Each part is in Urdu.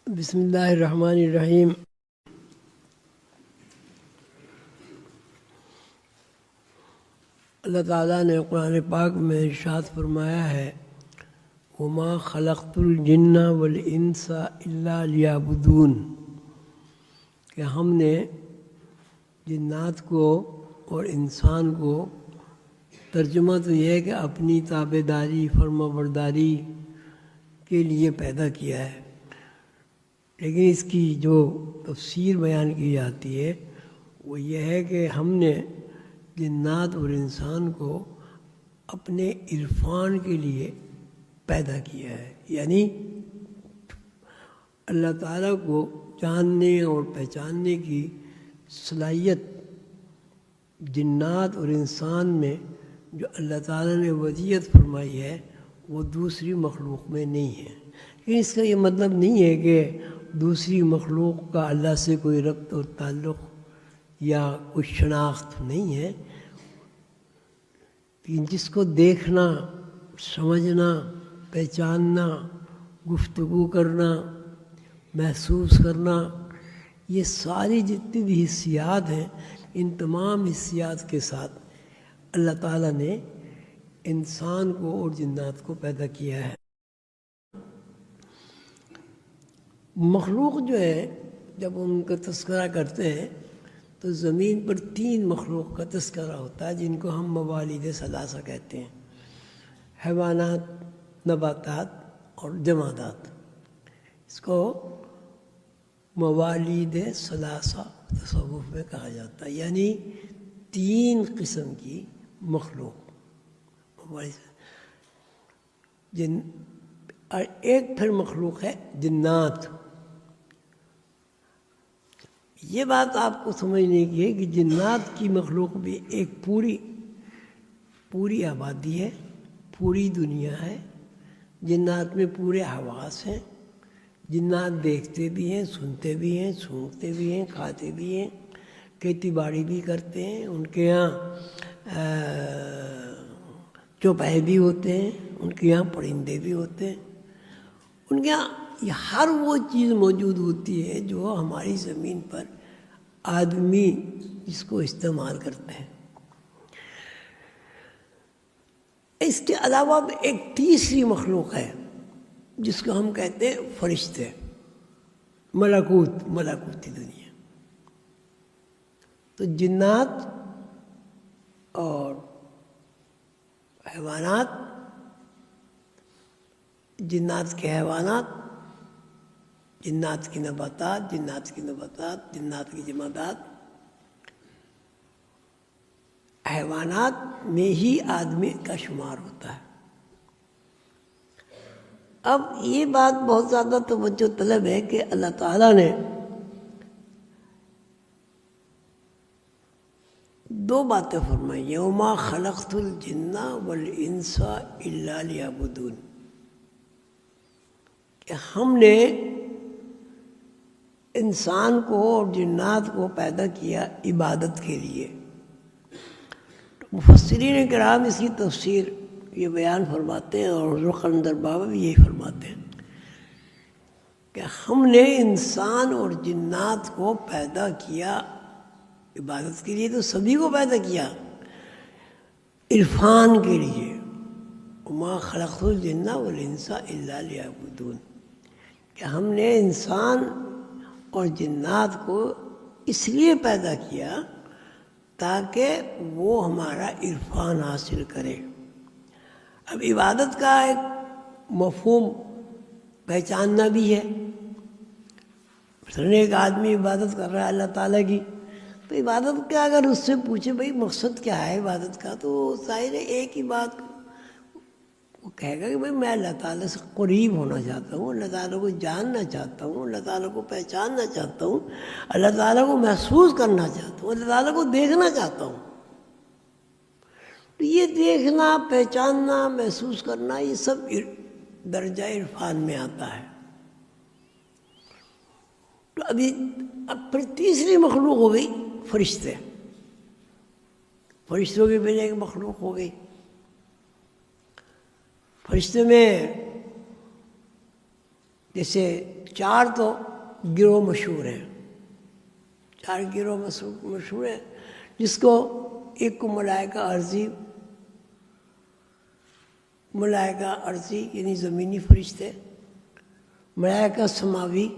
بسم اللہ الرحمن الرحیم۔ اللہ تعالیٰ نے قرآن پاک میں ارشاد فرمایا ہے وَمَا خَلَقْتُ الْجِنَّ وَالْإِنسَ إِلَّا لِيَعْبُدُونَ، کہ ہم نے جنات کو اور انسان کو، ترجمہ تو یہ ہے کہ اپنی تابع داری فرما برداری کے لیے پیدا کیا ہے، لیکن اس کی جو تفسیر بیان کی جاتی ہے وہ یہ ہے کہ ہم نے جنات اور انسان کو اپنے عرفان کے لیے پیدا کیا ہے، یعنی اللہ تعالیٰ کو جاننے اور پہچاننے کی صلاحیت جنات اور انسان میں جو اللہ تعالیٰ نے وضعیت فرمائی ہے وہ دوسری مخلوق میں نہیں ہے۔ لیکن اس کا یہ مطلب نہیں ہے کہ دوسری مخلوق کا اللہ سے کوئی ربط اور تعلق یا کوئی شناخت نہیں ہے، لیکن جس کو دیکھنا، سمجھنا، پہچاننا، گفتگو کرنا، محسوس کرنا، یہ ساری جتنی بھی حسیات ہیں، ان تمام حسیات کے ساتھ اللہ تعالیٰ نے انسان کو اور جنات کو پیدا کیا ہے۔ مخلوق جو ہے جب ان کا تذکرہ کرتے ہیں تو زمین پر 3 مخلوق کا تذکرہ ہوتا ہے جن کو ہم موالید ثلاثہ کہتے ہیں: حیوانات، نباتات اور جمادات۔ اس کو موالید ثلاثہ تصوف میں کہا جاتا ہے، یعنی 3 قسم کی مخلوق۔ اور ایک پھر مخلوق ہے جنات۔ یہ بات آپ کو سمجھنے کی ہے کہ جنات کی مخلوق بھی ایک پوری آبادی ہے، پوری دنیا ہے۔ جنات میں پورے حواس ہیں، جنات دیکھتے بھی ہیں، سنتے بھی ہیں، سونگھتے بھی ہیں، کھاتے بھی ہیں، کھیتی باڑی بھی کرتے ہیں۔ ان کے یہاں چوپائے بھی ہوتے ہیں، ان کے یہاں پرندے بھی ہوتے ہیں، ان کے یہاں ہر وہ چیز موجود ہوتی ہے جو ہماری زمین پر آدمی جس کو استعمال کرتے ہیں۔ اس کے علاوہ ایک تیسری مخلوق ہے جس کو ہم کہتے ہیں فرشتے، ملکوتی دنیا۔ تو جنات اور حیوانات، جنات کے حیوانات، جنات کی نباتات، جنات کی جمادات، حیوانات میں ہی آدمی کا شمار ہوتا ہے۔ اب یہ بات بہت زیادہ توجہ طلب ہے کہ اللہ تعالیٰ نے 2 باتیں فرمائی: وَمَا خَلَقْتُ الْجِنَّ وَالْإِنسَ إِلَّا لِيَعْبُدُونَ، کہ ہم نے انسان کو اور جنات کو پیدا کیا عبادت کے لیے۔ مفسرین کرام اس کی تفسیر یہ بیان فرماتے ہیں، اور حضور قلندر بابا بھی یہی فرماتے ہیں کہ ہم نے انسان اور جنات کو پیدا کیا عبادت کے لیے، تو سبھی کو پیدا کیا عرفان کے لیے۔ وَمَا خَلَقْتُ الْجِنَّ وَالْإِنسَ إِلَّا لِيَعْبُدُونَ، کہ ہم نے انسان اور جنات کو اس لیے پیدا کیا تاکہ وہ ہمارا عرفان حاصل کرے۔ اب عبادت کا ایک مفہوم پہچاننا بھی ہے۔ مثلاً ایک آدمی عبادت کر رہا ہے اللہ تعالیٰ کی، تو عبادت کا اگر اس سے پوچھے بھائی مقصد کیا ہے عبادت کا، تو ظاہر ہے ایک ہی بات وہ کہے گا کہ بھائی میں اللہ تعالیٰ سے قریب ہونا چاہتا ہوں، اللہ تعالیٰ کو جاننا چاہتا ہوں، اللہ تعالیٰ کو پہچاننا چاہتا ہوں، اللہ تعالیٰ کو محسوس کرنا چاہتا ہوں، اللہ تعالیٰ کو دیکھنا چاہتا ہوں۔ تو یہ دیکھنا، پہچاننا، محسوس کرنا، یہ سب درجہ عرفان میں آتا ہے۔ تو اب پھر تیسری مخلوق ہو گئی فرشتے۔ فرشتوں کے بنا ایک مخلوق ہو گئی۔ فرشتے میں جیسے 4 تو گروہ مشہور ہیں، 4 گروہ مشہور ہیں، جس کو ایک کو ملائکہ ارضی یعنی زمینی فرشتے، ملائکہ سماوی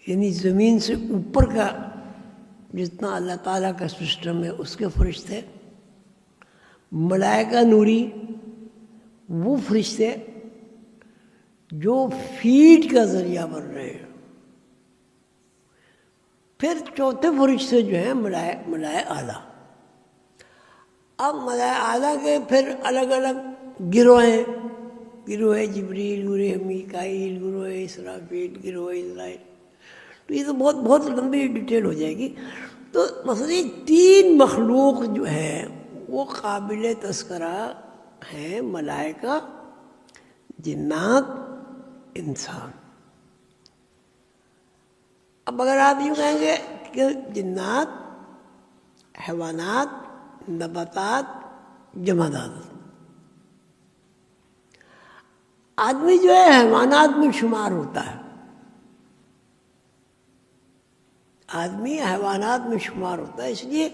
یعنی زمین سے اوپر کا جتنا اللہ تعالیٰ کا سسٹم ہے اس کے فرشتے، ملائکہ نوری وہ فرشتے جو فیٹ کا ذریعہ بن رہے ہیں، پھر چوتھے فرشتے جو ہیں ملائے اعلیٰ۔ اب ملائے اعلیٰ کے پھر الگ الگ گروہ ہیں، گروہ جبریل، گروہ میکائیل، گروہ اسرافیل، گروہ اسرائیل، تو یہ تو بہت بہت لمبی ڈیٹیل ہو جائے گی۔ تو مثلا 3 مخلوق جو ہے وہ قابل تذکرہ ہیں، ملائکہ، جنات، انسان۔ اب اگر آپ یوں کہیں گے کہ جنات، حیوانات، نباتات، جمادات، آدمی جو ہے حیوانات میں شمار ہوتا ہے، آدمی حیوانات میں شمار ہوتا ہے، اس لیے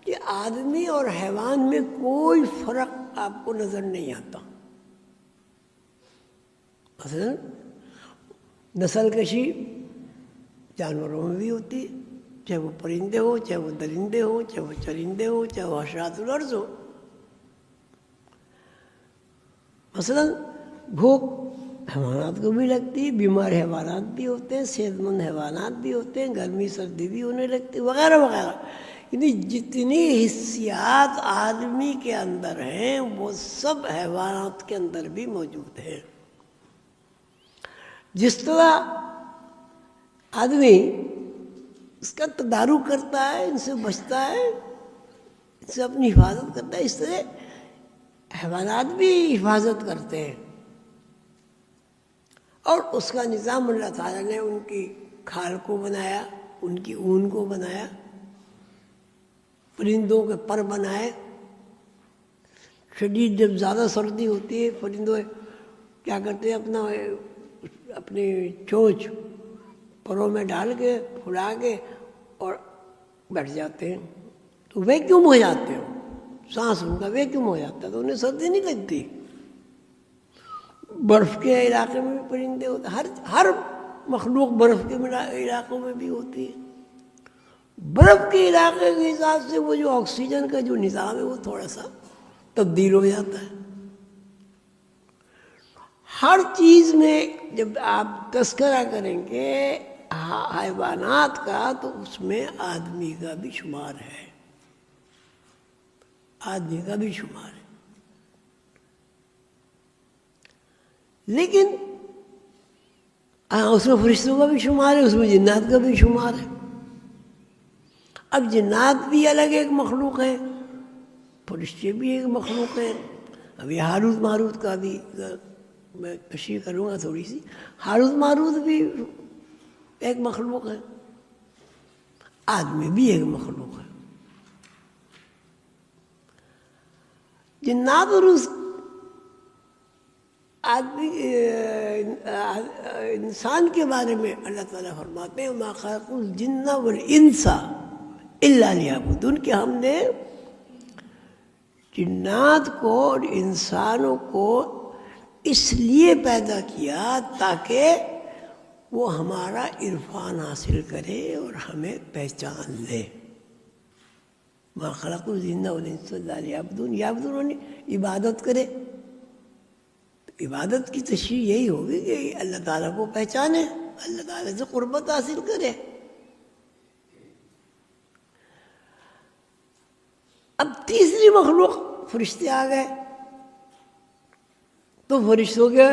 کہ آدمی اور حیوان میں کوئی فرق آپ کو نظر نہیں آتا۔ مثلا نسل کشی جانوروں میں بھی ہوتی ہے، چاہے وہ پرندے ہو، چاہے وہ درندے ہو، چاہے وہ چرندے ہو، چاہے وہ حشرات الارض ہو۔ مثلا بھوک حیوانات کو بھی لگتی ہے، بیمار حیوانات بھی ہوتے ہیں، صحت مند حیوانات بھی ہوتے ہیں، گرمی سردی بھی ہونے لگتی ہے، وغیرہ وغیرہ۔ یعنی جتنی حسیات آدمی کے اندر ہیں وہ سب حیوانات کے اندر بھی موجود ہیں۔ جس طرح آدمی اس کا تدارک کرتا ہے، ان سے بچتا ہے، ان سے اپنی حفاظت کرتا ہے، اس طرح حیوانات بھی حفاظت کرتے ہیں۔ اور اس کا نظام اللہ تعالیٰ نے ان کی کھال کو بنایا، ان کی اون کو بنایا، پرندوں کے پر بنائے۔ شدید جب زیادہ سردی ہوتی ہے پرندوں کیا کرتے ہیں، اپنی چونچ پروں میں ڈال کے پھلا کے اور بیٹھ جاتے ہیں، تو ویکیوم ہو جاتے ہیں، سانس ان کا ویکیوم ہو جاتا ہے، تو انہیں سردی نہیں لگتی۔ برف کے علاقے میں بھی پرندے ہوتے ہیں، ہر مخلوق برف کے علاقوں میں بھی ہوتی ہے۔ برف کے علاقے کے حساب سے وہ جو آکسیجن کا جو نظام ہے وہ تھوڑا سا تبدیل ہو جاتا ہے۔ ہر چیز میں جب آپ تذکرہ کریں گے حیوانات کا تو اس میں آدمی کا بھی شمار ہے، آدمی کا بھی شمار ہے۔ لیکن اس میں فرشتوں کا بھی شمار ہے، اس میں جنات کا بھی شمار ہے۔ اب جنات بھی الگ ایک مخلوق ہے، فرشتے بھی ایک مخلوق ہیں۔ اب یہ ہاروت ماروت کا بھی میں تشریح کروں گا تھوڑی سی۔ ہاروت ماروت بھی ایک مخلوق ہے، آدمی بھی ایک مخلوق ہے۔ جنات اور اس آدمی انسان کے بارے میں اللہ تعالیٰ فرماتے ہیں مَا خَلَقْتُ الْجِنَّ وَالْإِنسَ إِلَّا لِيَعْبُدُونِ، کہ ہم نے جنات کو اور انسانوں کو اس لیے پیدا کیا تاکہ وہ ہمارا عرفان حاصل کرے اور ہمیں پہچان لے۔ مَا خَلَقْتُ الْجِنَّ وَالْإِنسَ إِلَّا لِيَعْبُدُونِ، یعبدون عبادت کرے۔ عبادت کی تشریح یہی ہوگی کہ اللہ تعالیٰ کو پہچانے، اللہ تعالیٰ سے قربت حاصل کرے۔ اب تیسری مخلوق فرشتے آ گئے، تو فرشتوں کے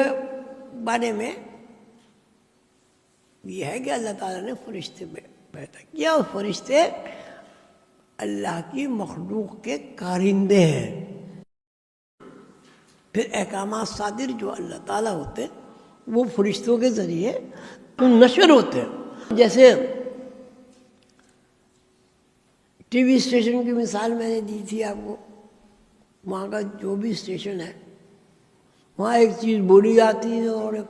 بارے میں یہ ہے کہ اللہ تعالیٰ نے فرشتے پیدا کیا، اور فرشتے اللہ کی مخلوق کے کارندے ہیں۔ پھر احکامات صادر جو اللہ تعالیٰ ہوتے ہیں وہ فرشتوں کے ذریعے نشر ہوتے ہیں۔ جیسے ٹی وی اسٹیشن کی مثال میں نے دی تھی آپ کو، وہاں کا جو بھی اسٹیشن ہے وہاں ایک چیز بولی جاتی ہے اور ایک